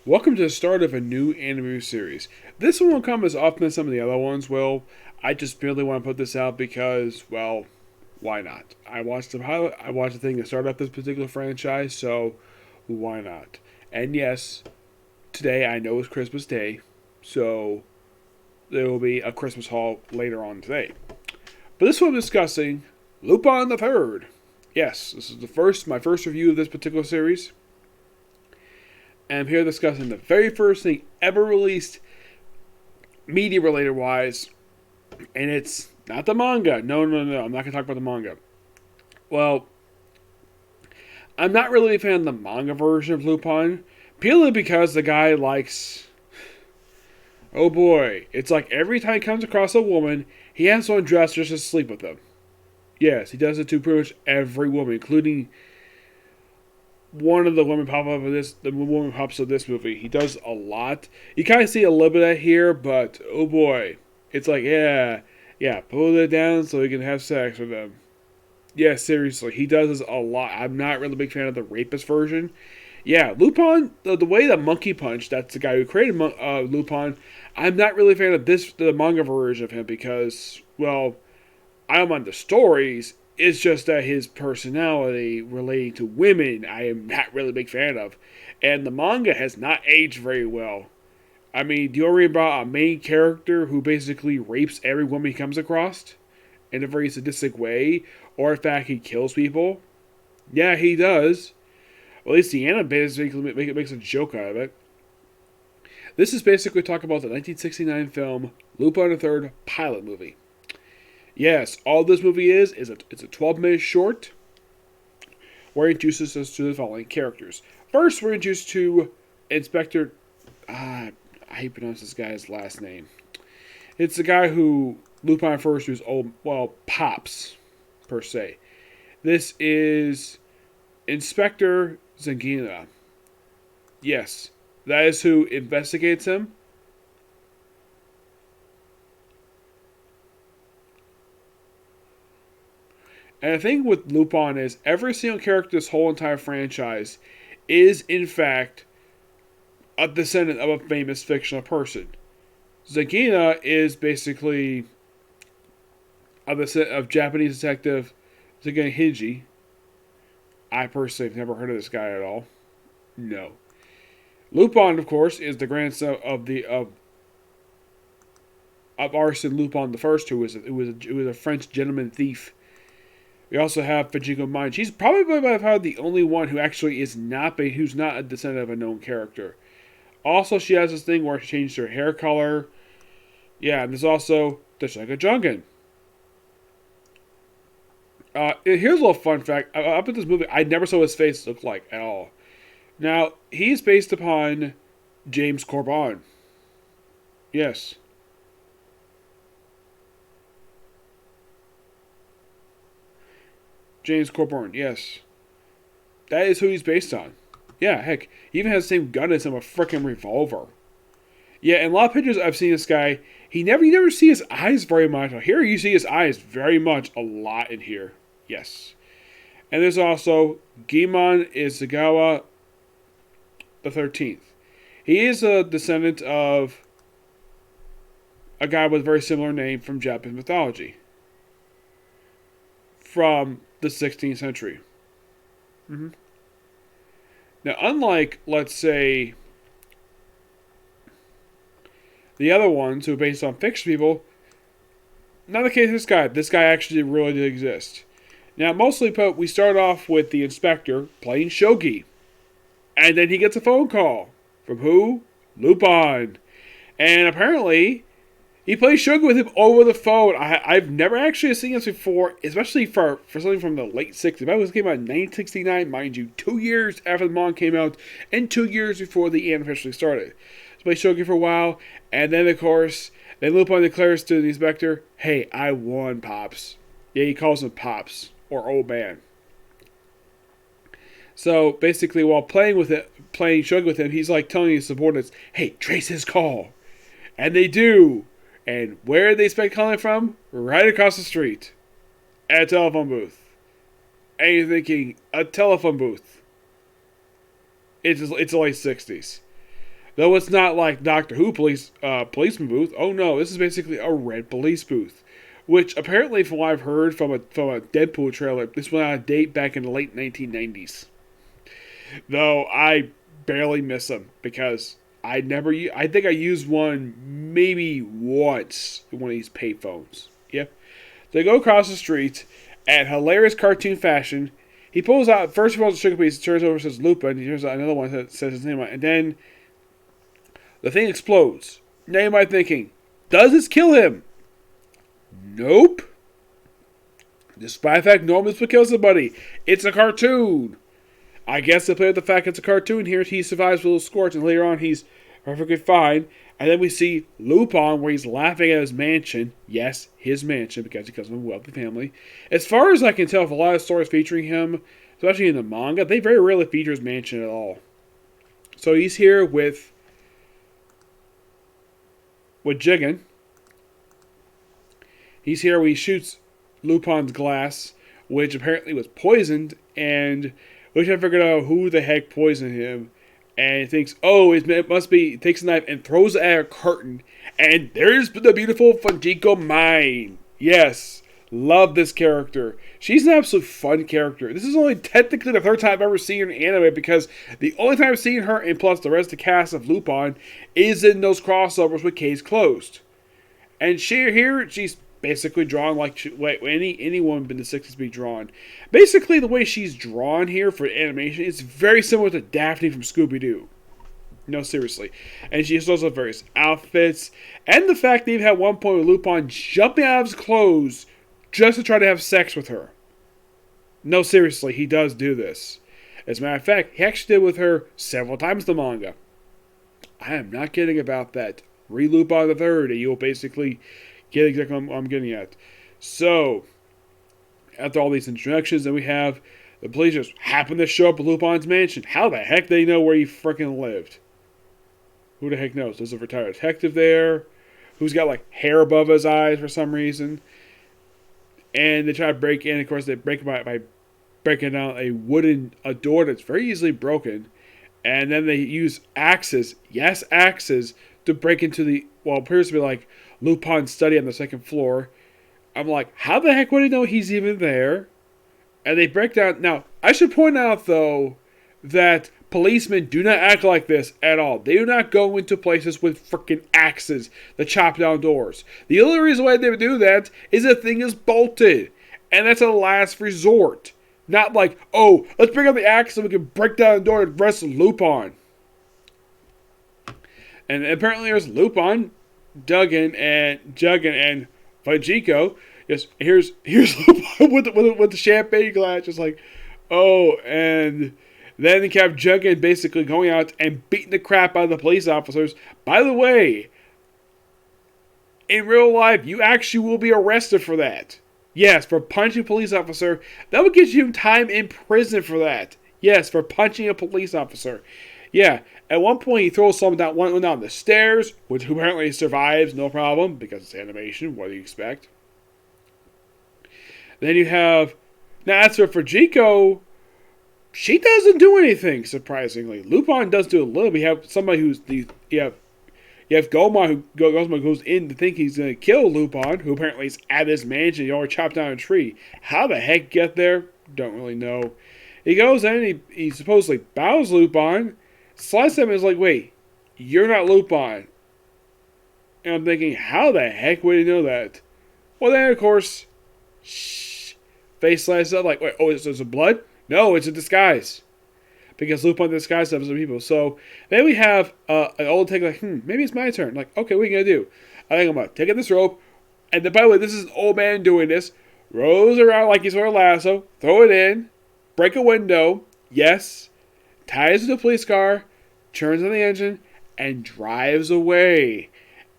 Welcome to the start of a new anime series. This one won't come as often as some of the other ones will. I just merely want to put this out because, well, why not? I watched the pilot, I watched the thing that started up this particular franchise, so why not? And yes, today I know it's Christmas Day, so there will be a Christmas haul later on today. But this one I'm discussing Lupin the Third. Yes, this is my first review of this particular series. And I'm here discussing the very first thing ever released, media related wise, and it's not the manga. No, no, no. I'm not going to talk about the manga. Well, I'm not really a fan of the manga version of Lupin, purely because the guy likes. Oh boy, it's like every time he comes across a woman, he has to undress just to sleep with them. Yes, he does it to pretty much every woman, including one of the women pop up of this. The woman pops up this movie. He does a lot. You kind of see a little bit of that here, but oh boy, it's like yeah, pull it down so he can have sex with them. Yeah, seriously, he does this a lot. I'm not really a big fan of the rapist version. Yeah, Lupin, the way the monkey punch, that's the guy who created Lupin. I'm not really a fan of the manga version of him because, well, I'm on the stories. It's just that his personality relating to women, I am not really a big fan of. And the manga has not aged very well. I mean, do you read about a main character who basically rapes every woman he comes across in a very sadistic way? Or in fact, he kills people? Yeah, he does. Well, at least the anime basically makes a joke out of it. This is basically talking about the 1969 film Lupin the Third pilot movie. Yes, all this movie it's a 12-minute short where it introduces us to the following characters. First, we're introduced to Inspector. I hate to pronounce this guy's last name. It's the guy who Lupin refers to as Pops, per se. This is Inspector Zangina. Yes, that is who investigates him. And the thing with Lupin is every single character this whole entire franchise is, in fact, a descendant of a famous fictional person. Zangina is basically a descendant of Japanese detective Zangina Hiji. I personally have never heard of this guy at all. No. Lupin, of course, is the grandson of Arsène Lupin the First, who was a French gentleman thief. We also have Fujiko Mine. She's probably by far the only one who actually who's not a descendant of a known character. Also, she has this thing where she changed her hair color. Yeah, and there's also Tashaka Jungan. Here's a little fun fact. Up in this movie, I never saw his face look like at all. Now, he's based upon James Corbin. Yes. James Coburn, yes. That is who he's based on. Yeah, heck, he even has the same gun as him, a freaking revolver. Yeah, in a lot of pictures I've seen this guy, you never see his eyes very much. Here you see his eyes very much a lot in here. Yes. And there's also Gimon Izugawa the 13th. He is a descendant of a guy with a very similar name from Japanese mythology. From the 16th century. Mm-hmm. Now, unlike, let's say, the other ones who are based on fiction people, not the case of this guy. This guy actually really did exist. Now, mostly put, we start off with the inspector playing shogi. And then he gets a phone call. From who? Lupin. And apparently, he plays shogi with him over the phone. I've never actually seen this before, especially for something from the late 60s. That was came out in 1969, mind you, 2 years after the manga came out, and 2 years before the anime officially started. So played shogi for a while, and then, of course, Lupin declares to the inspector, "Hey, I won, Pops." Yeah, he calls him Pops, or Old Man. So, basically, while playing shogi with him, he's like telling his subordinates, "Hey, trace his call." And they do. And where did they expect calling from? Right across the street. At a telephone booth. And you're thinking, a telephone booth. It's the late 60s. Though it's not like Doctor Who policeman booth. Oh no, this is basically a red police booth. Which apparently, from what I've heard from a Deadpool trailer, this went out of date back in the late 1990s. Though I barely miss them because I think I used one maybe once in one of these payphones. Yep. They go across the street, and hilarious cartoon fashion. He pulls out, first of all, the sugar piece, turns over, says Lupin. He turns out another one that says his name on it. And then the thing explodes. Now you might be thinking, does this kill him? Nope. Despite the fact normally this would kill somebody. It's a cartoon. I guess they play with the fact it's a cartoon here. He survives with a little scorch, and later on he's perfectly fine. And then we see Lupin where he's laughing at his mansion. Yes, his mansion, because he comes from a wealthy family. As far as I can tell, for a lot of stories featuring him, especially in the manga, they very rarely feature his mansion at all. So he's here with Jigen. He's here where he shoots Lupin's glass, which apparently was poisoned, and we try to figure out who the heck poisoned him. And he thinks, oh, it must be, he takes a knife and throws it at a curtain. And there's the beautiful Fujiko Mine. Yes, love this character. She's an absolute fun character. This is only technically the third time I've ever seen her in anime, because the only time I've seen her, and plus the rest of the cast of Lupin, is in those crossovers with Case Closed. And she's basically drawn like any woman in the 60s be drawn. Basically, the way she's drawn here for animation is very similar to Daphne from Scooby-Doo. No, seriously. And she has also various outfits. And the fact that even had one point with Lupin jumping out of his clothes just to try to have sex with her. No, seriously, he does do this. As a matter of fact, he actually did with her several times in the manga. I am not kidding about that. Read Lupin the Third, and you'll basically get exactly what I'm getting at. So, after all these introductions, then we have the police just happen to show up at Lupin's mansion. How the heck they know where he freaking lived? Who the heck knows? There's a retired detective there who's got like hair above his eyes for some reason. And they try to break in. Of course, they break by breaking down a door that's very easily broken. And then they use axes, yes, axes, to break into the, well, it appears to be like Lupin's study on the second floor. I'm like, how the heck would he know he's even there? And they break down. Now, I should point out, though, that policemen do not act like this at all. They do not go into places with freaking axes to chop down doors. The only reason why they would do that is the thing is bolted. And that's a last resort. Not like, oh, let's bring out the axe so we can break down the door and arrest Lupin. And apparently there's Lupin, Jugen, and Fujiko. Yes, here's Lupin with the champagne glass, just like, oh, and then you have Jugen basically going out and beating the crap out of the police officers. By the way, in real life, you actually will be arrested for that. Yes, for punching a police officer. That would get you time in prison for that. Yes, for punching a police officer. Yeah, at one point he throws someone down the stairs, which apparently survives, no problem, because it's animation. What do you expect? Then you have, now as for Fujiko, she doesn't do anything, surprisingly. Lupin does do a little bit. You have somebody you have Goma who goes in to think he's going to kill Lupin, who apparently is at his mansion. He already chopped down a tree. How the heck get there? Don't really know. He goes in and he supposedly bows Lupin, slices him and is like, wait, you're not Lupin. And I'm thinking, how the heck would he know that? Well, then, of course, face slices up like, wait, oh, is there blood? No, it's a disguise. Because Lupin disguised himself as some people. So then we have an old take like, maybe it's my turn. Like, okay, what are you going to do? I think I'm going to take this rope. And then, by the way, this is an old man doing this. Rolls around like he's wearing a lasso. Throw it in. Break a window. Yes. Ties to the police car. Turns on the engine. And drives away.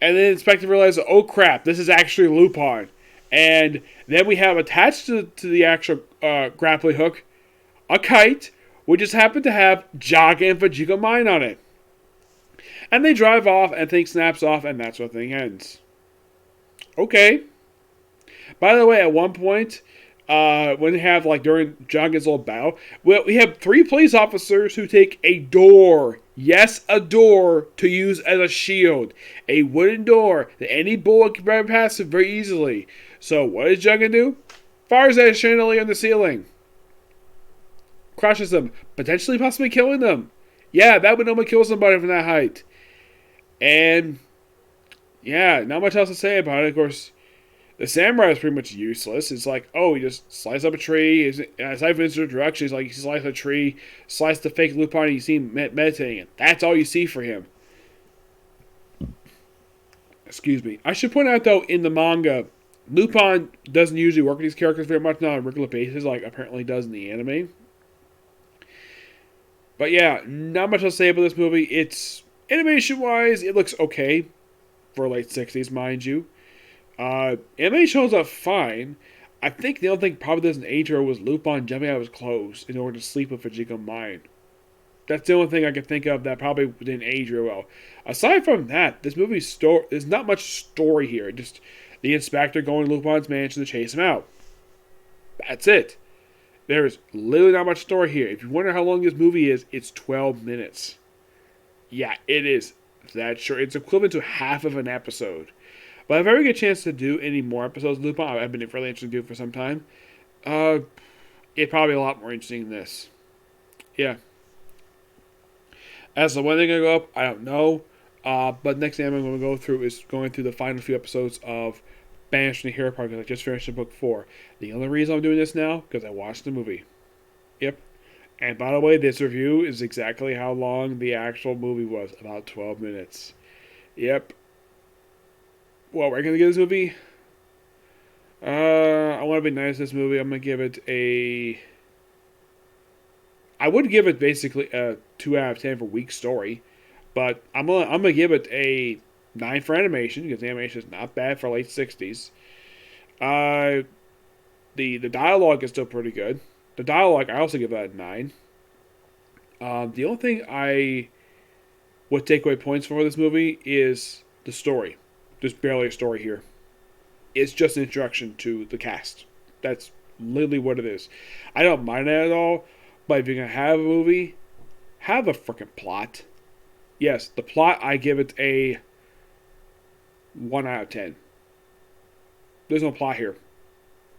And then the inspector realizes, oh crap, this is actually Lupin. And then we have attached to the actual grappling hook a kite, which just happened to have Jaga and Fujiko Mine on it. And they drive off, and thing snaps off, and that's where the thing ends. Okay. By the way, at one point, when they have, like, during Jaga's little battle, we have 3 police officers who take a door Yes, a door to use as a shield. A wooden door that any bullet can bypass it very easily. So what does Jugga do? Fires at a chandelier on the ceiling. Crushes them, potentially possibly killing them. Yeah, that would normally kill somebody from that height. And yeah, not much else to say about it. Of course, the samurai is pretty much useless. It's like, oh, he just slices up a tree. Aside from his introduction, he's like, he slices a tree, slices the fake Lupin, and you see him meditating. And that's all you see for him. Excuse me. I should point out, though, in the manga, Lupin doesn't usually work with these characters very much, not on a regular basis, like apparently he does in the anime. But yeah, not much else to say about this movie. It's, animation-wise, it looks okay for late 60s, mind you. Animation holds up fine. I think the only thing probably doesn't age well was Lupin jumping out of his clothes in order to sleep with Fujiko Mine. That's the only thing I can think of that probably didn't age real well. Aside from that, this movie's story, there's not much story here. Just the inspector going to Lupin's mansion to chase him out. That's it. There's literally not much story here. If you wonder how long this movie is, it's 12 minutes. Yeah, it is that short. It's equivalent to half of an episode. But if I ever get a chance to do any more episodes of Lupin, I've been really interested to do for some time. It's probably a lot more interesting than this. Yeah. As to when they're going to go up, I don't know. But next thing I'm going to go through is going through the final few episodes of Banished from the Hero Park, because I just finished the book 4. The only reason I'm doing this now, because I watched the movie. Yep. And by the way, this review is exactly how long the actual movie was. About 12 minutes. Yep. Well, we're going to give this movie... I want to be nice to this movie. I'm going to give it a... I would give it basically a 2 out of 10 for weak story. But I'm gonna give it a 9 for animation, because animation is not bad for late 60s. The dialogue is still pretty good. The dialogue, I also give that a 9. The only thing I would take away points for this movie is the story. There's barely a story here. It's just an introduction to the cast. That's literally what it is. I don't mind that at all, but if you're going to have a movie, have a freaking plot. Yes, the plot, I give it a 1 out of 10. There's no plot here.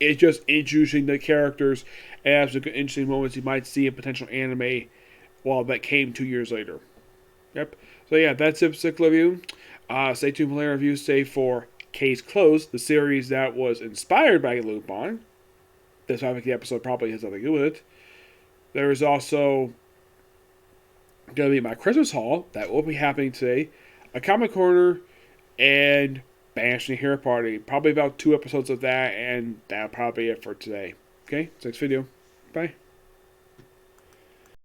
It's just introducing the characters and some interesting moments you might see in potential anime, well, that came 2 years later. Yep. So yeah, that's it for Cycle Review. Stay tuned for later reviews, say for Case Closed, the series that was inspired by Lupin. This I think the episode probably has nothing to do with it. There is also going to be my Christmas haul that will be happening today, a Comic Corner, and Banished from the Hero Party. Probably about 2 episodes of that, and that'll probably be it for today. Okay, next video. Bye.